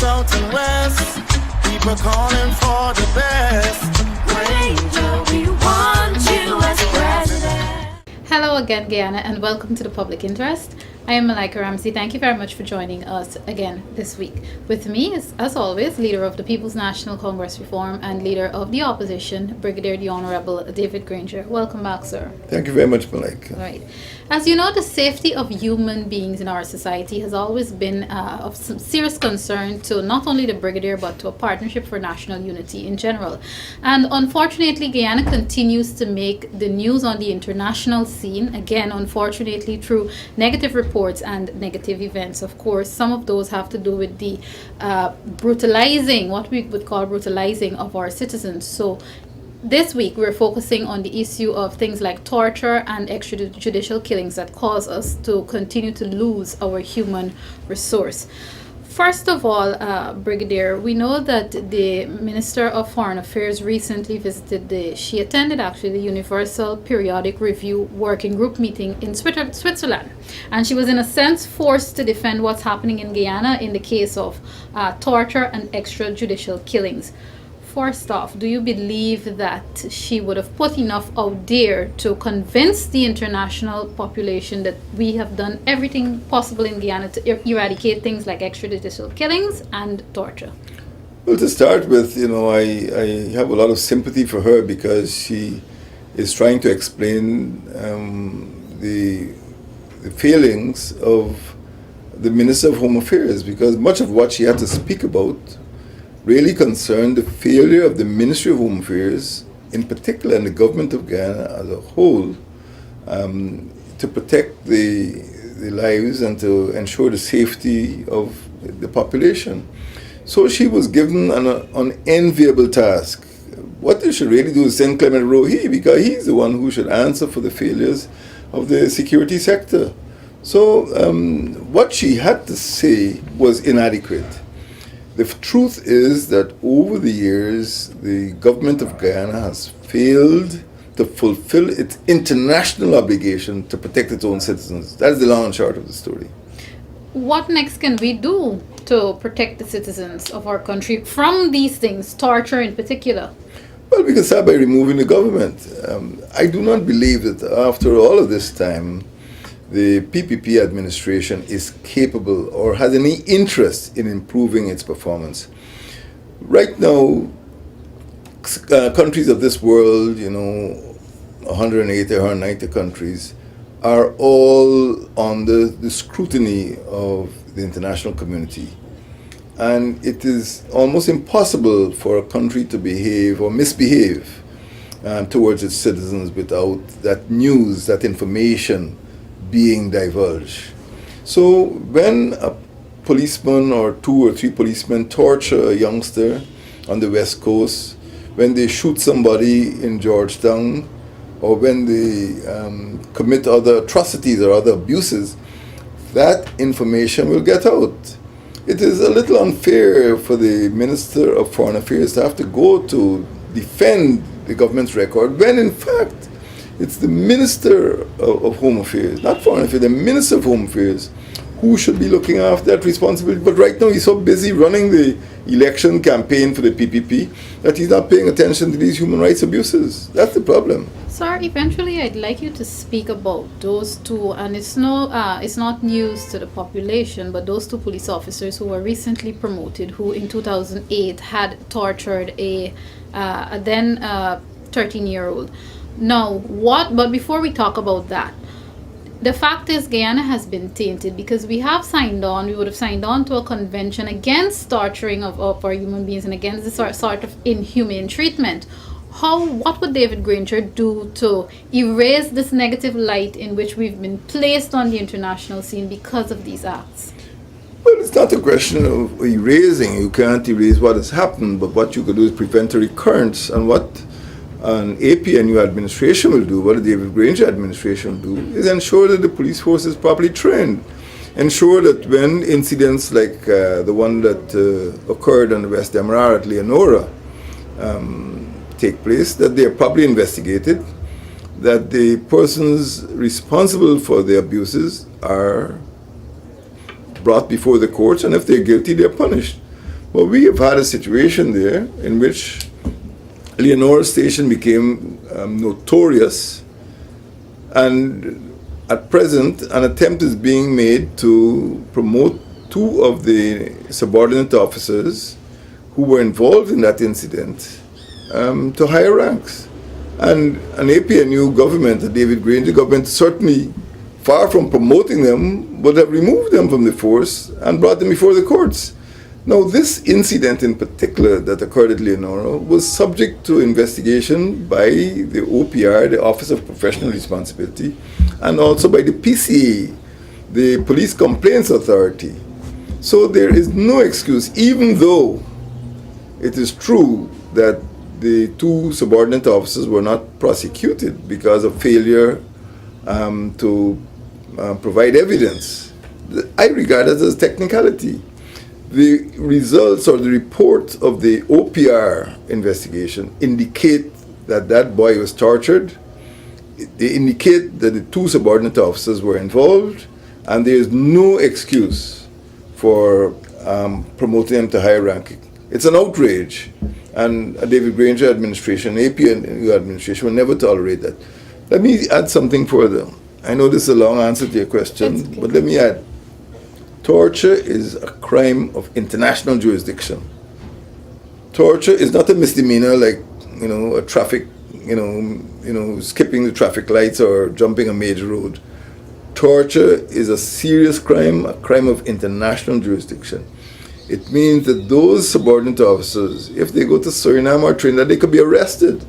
south and west. People calling for the best. Granger, we want you as president. Hello again, Guyana, and welcome to the Public Interest. I am Malika Ramsey. Thank you very much for joining us again this week. With me is, as always, leader of the People's National Congress Reform and leader of the opposition, Brigadier the Honorable David Granger. Welcome back, sir. Thank you very much, Malika. Right. As you know, the safety of human beings in our society has always been of some serious concern to not only the Brigadier, but to a Partnership for National Unity in general. And unfortunately, Guyana continues to make the news on the international scene, again, unfortunately, through negative reports and negative events. Of course, some of those have to do with the brutalizing, what we would call brutalizing of our citizens. So this week, we're focusing on the issue of things like torture and extrajudicial killings that cause us to continue to lose our human resource. First of all, Brigadier, we know that the Minister of Foreign Affairs recently visited she attended actually the Universal Periodic Review Working Group meeting in Switzerland. And she was in a sense forced to defend what's happening in Guyana in the case of torture and extrajudicial killings. First off, do you believe that she would have put enough out there to convince the international population that we have done everything possible in Guyana to eradicate things like extrajudicial killings and torture? Well, to start with, I have a lot of sympathy for her because she is trying to explain the failings of the Minister of Home Affairs, because much of what she had to speak about really concerned the failure of the Ministry of Home Affairs, in particular, and the government of Guyana as a whole, to protect the lives and to ensure the safety of the population. So she was given an unenviable task. What they should really do is send Clement Rohi, because he's the one who should answer for the failures of the security sector. So what she had to say was inadequate. The truth is that over the years, the government of Guyana has failed to fulfill its international obligation to protect its own citizens. That is the long and short of the story. What next can we do to protect the citizens of our country from these things, torture in particular? Well, we can start by removing the government. I do not believe that after all of this time, the PPP administration is capable or has any interest in improving its performance. Right now, countries of this world, 180, 190 countries, are all under the scrutiny of the international community. And it is almost impossible for a country to behave or misbehave towards its citizens without that news, that information being divulged. So when a policeman or 2 or 3 policemen torture a youngster on the West Coast, when they shoot somebody in Georgetown, or when they commit other atrocities or other abuses, that information will get out. It is a little unfair for the Minister of Foreign Affairs to have to go to defend the government's record when in fact it's the Minister of Home Affairs, not Foreign Affairs, the Minister of Home Affairs, who should be looking after that responsibility. But right now he's so busy running the election campaign for the PPP that he's not paying attention to these human rights abuses. That's the problem. Sir, eventually I'd like you to speak about those two, and it's not news to the population, but those 2 police officers who were recently promoted, who in 2008 had tortured a then 13-year-old. Now, but before we talk about that, the fact is Guyana has been tainted because we would have signed on to a convention against torturing of our human beings and against this sort of inhumane treatment. What would David Granger do to erase this negative light in which we've been placed on the international scene because of these acts? Well, it's not a question of erasing. You can't erase what has happened, but what you could do is prevent a recurrence. And what an APNU administration will do, what the David Granger administration will do, is ensure that the police force is properly trained. Ensure that when incidents like the one that occurred on the West Demerara at Leonora take place, that they are properly investigated, that the persons responsible for the abuses are brought before the courts, and if they're guilty, they're punished. Well, we have had a situation there in which Leonora Station became notorious, and at present an attempt is being made to promote two of the subordinate officers who were involved in that incident to higher ranks. And an APNU government, a David Granger government, certainly, far from promoting them, would have removed them from the force and brought them before the courts. Now, this incident in particular that occurred at Leonora was subject to investigation by the OPR, the Office of Professional Responsibility, and also by the PCA, the Police Complaints Authority. So there is no excuse, even though it is true that the two subordinate officers were not prosecuted because of failure to provide evidence. I regard it as a technicality. The results or the report of the OPR investigation indicate that that boy was tortured. They indicate that the two subordinate officers were involved, and there is no excuse for promoting them to higher ranking. It's an outrage, and a David Granger administration, APNU administration, will never tolerate that. Let me add something further. I know this is a long answer to your question, but let me add. Torture is a crime of international jurisdiction. Torture is not a misdemeanor like, a traffic, skipping the traffic lights or jumping a major road. Torture is a serious crime, a crime of international jurisdiction. It means that those subordinate officers, if they go to Suriname or Trinidad, they could be arrested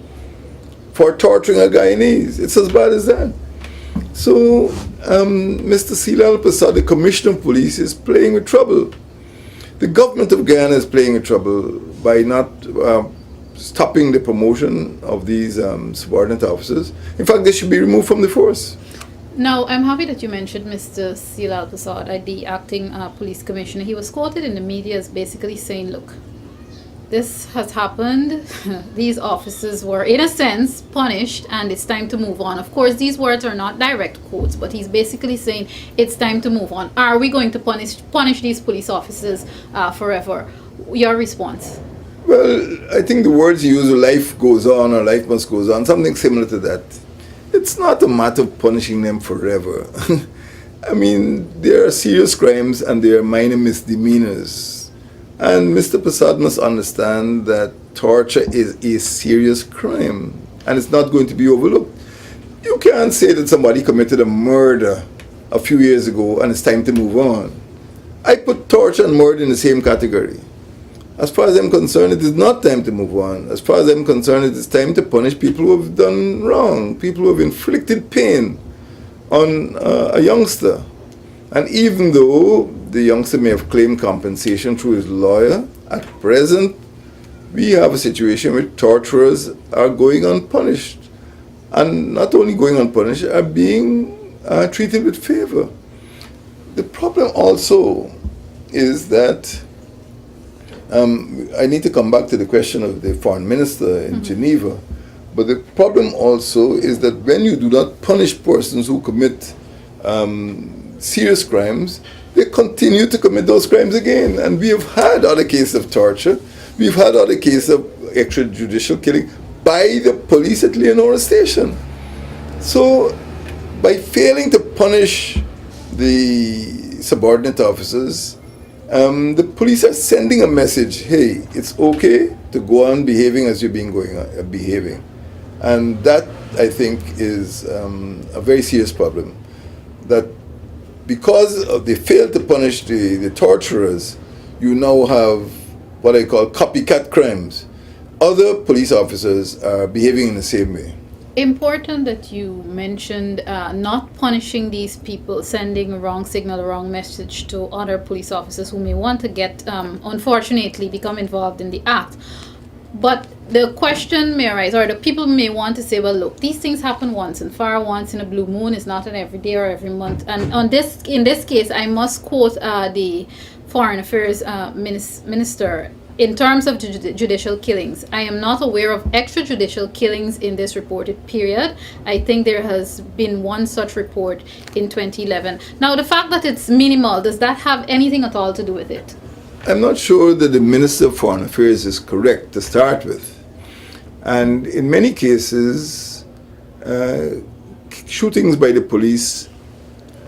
for torturing a Guyanese. It's as bad as that. So, Mr. Silal Prasad, the Commissioner of Police, is playing with trouble. The government of Guyana is playing with trouble by not stopping the promotion of these subordinate officers. In fact, they should be removed from the force. Now, I'm happy that you mentioned Mr. Silal Prasad, the acting police commissioner. He was quoted in the media as basically saying, look, this has happened. These officers were, in a sense, punished, and it's time to move on. Of course, these words are not direct quotes, but he's basically saying it's time to move on. Are we going to punish these police officers forever? Your response? Well, I think the words you use, life goes on or life must goes on, something similar to that. It's not a matter of punishing them forever. I mean, there are serious crimes and there are minor misdemeanors. And Mr. Prasad must understand that torture is a serious crime and it's not going to be overlooked. You can't say that somebody committed a murder a few years ago and it's time to move on. I put torture and murder in the same category. As far as I'm concerned, it is not time to move on. As far as I'm concerned, it is time to punish people who have done wrong, people who have inflicted pain on a youngster. And even though the youngster may have claimed compensation through his lawyer, at present, we have a situation where torturers are going unpunished. And not only going unpunished, are being treated with favor. The problem also is that I need to come back to the question of the foreign minister in Geneva, but the problem also is that when you do not punish persons who commit serious crimes, they continue to commit those crimes again. And we have had other cases of torture. We've had other cases of extrajudicial killing by the police at Leonora Station. So by failing to punish the subordinate officers, the police are sending a message, hey, it's okay to go on behaving as you've been behaving. And that, I think, is a very serious problem. That because they failed to punish the torturers, you now have what I call copycat crimes. Other police officers are behaving in the same way. Important that you mentioned not punishing these people, sending a wrong signal, a wrong message to other police officers who may want to get, unfortunately, become involved in the act. But the question may arise, or the people may want to say, well, look, these things happen once and far, once in a blue moon. It's not an every day or every month. And in this case, I must quote the Foreign Affairs Minister. In terms of judicial killings, I am not aware of extrajudicial killings in this reported period. I think there has been one such report in 2011. Now, the fact that it's minimal, does that have anything at all to do with it? I'm not sure that the Minister of Foreign Affairs is correct to start with. And in many cases, shootings by the police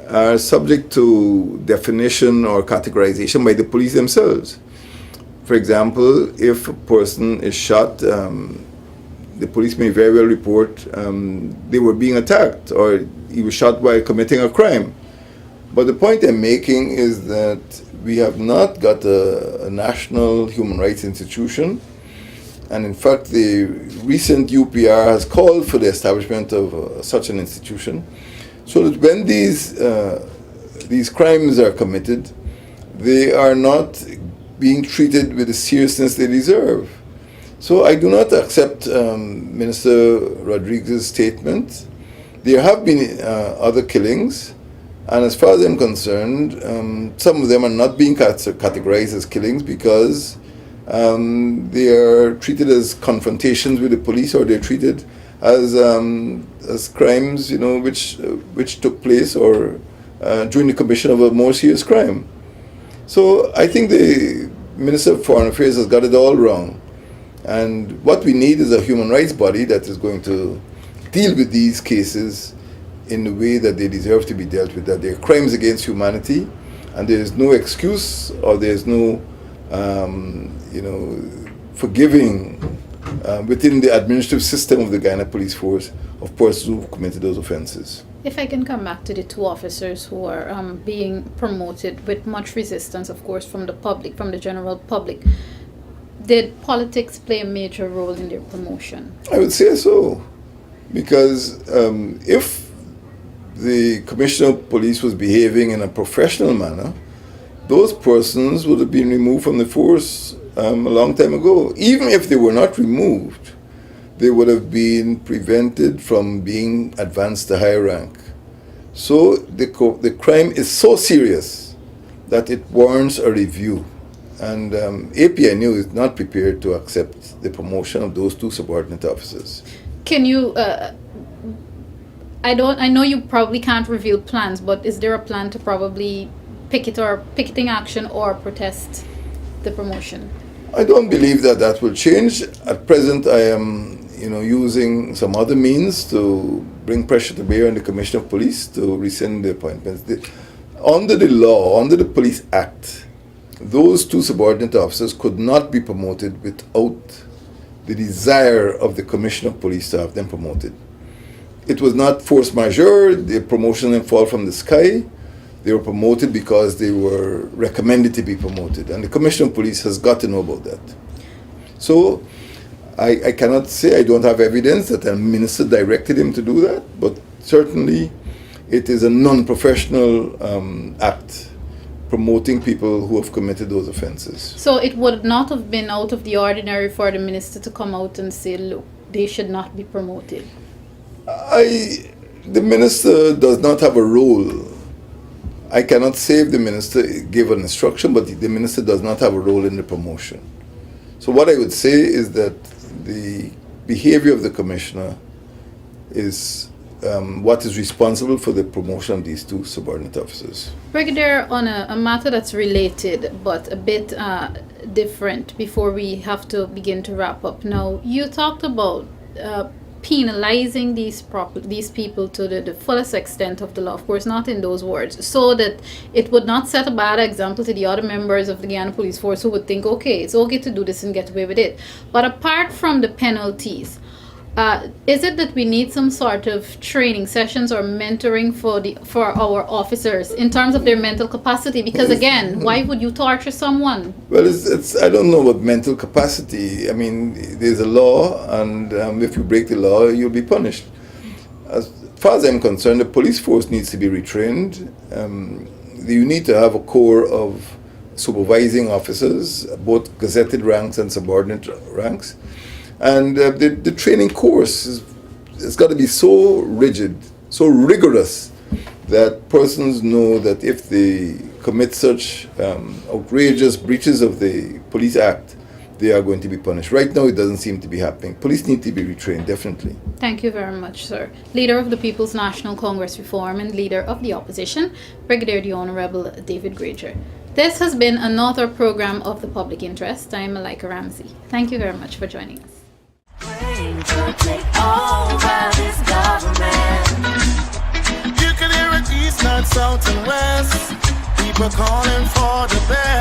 are subject to definition or categorization by the police themselves. For example, if a person is shot, the police may very well report they were being attacked or he was shot while committing a crime. But the point I'm making is that we have not got a national human rights institution. And in fact, the recent UPR has called for the establishment of such an institution, so that when these crimes are committed, they are not being treated with the seriousness they deserve. So I do not accept Minister Rodriguez's statement. There have been other killings, and as far as I'm concerned, some of them are not being categorized as killings because they are treated as confrontations with the police, or they're treated as crimes, which took place or during the commission of a more serious crime. So I think the Minister of Foreign Affairs has got it all wrong. And what we need is a human rights body that is going to deal with these cases in the way that they deserve to be dealt with, that they're crimes against humanity, and there is no excuse or there is no forgiving within the administrative system of the Guyana Police Force of persons who committed those offenses. If I can come back to the two officers who are being promoted with much resistance, of course, from the public, from the general public, did politics play a major role in their promotion? I would say so, because if the Commissioner of Police was behaving in a professional manner, those persons would have been removed from the force a long time ago. Even if they were not removed, they would have been prevented from being advanced to higher rank. So the crime is so serious that it warrants a review. And APNU is not prepared to accept the promotion of those two subordinate officers. Can you, I know you probably can't reveal plans, but is there a plan to probably picketing action or protest the promotion? I don't believe that will change. At present, I am using some other means to bring pressure to bear on the Commissioner of Police to rescind the appointments. Under the law, under the Police Act, those two subordinate officers could not be promoted without the desire of the Commissioner of Police to have them promoted. It was not force majeure, the promotion didn't fall from the sky. They were promoted because they were recommended to be promoted, and the Commissioner of Police has got to know about that. So I cannot say, I don't have evidence that a minister directed him to do that, but certainly it is a non-professional act promoting people who have committed those offenses. So it would not have been out of the ordinary for the minister to come out and say, look, they should not be promoted? The minister does not have a role. I cannot say if the minister gave an instruction, but the minister does not have a role in the promotion. So what I would say is that the behavior of the commissioner is what is responsible for the promotion of these two subordinate officers. Brigadier, on a matter that's related but a bit different before we have to begin to wrap up now, you talked about penalizing these people to the fullest extent of the law, of course not in those words, so that it would not set a bad example to the other members of the Guyana Police Force who would think, okay, it's okay to do this and get away with it. But apart from the penalties, is it that we need some sort of training sessions or mentoring for our officers in terms of their mental capacity? Because again, why would you torture someone? Well, I don't know about mental capacity. I mean, there's a law, and if you break the law, you'll be punished. As far as I'm concerned, the police force needs to be retrained. You need to have a corps of supervising officers, both gazetted ranks and subordinate ranks. And the training course has got to be so rigid, so rigorous, that persons know that if they commit such outrageous breaches of the Police Act, they are going to be punished. Right now, it doesn't seem to be happening. Police need to be retrained, definitely. Thank you very much, sir. Leader of the People's National Congress Reform and Leader of the Opposition, Brigadier the Honorable David Granger. This has been another program of the public interest. I'm Malika Ramsey. Thank you very much for joining us. Ranger, take over this government. You can hear it east, north, south, and west. People calling for the best.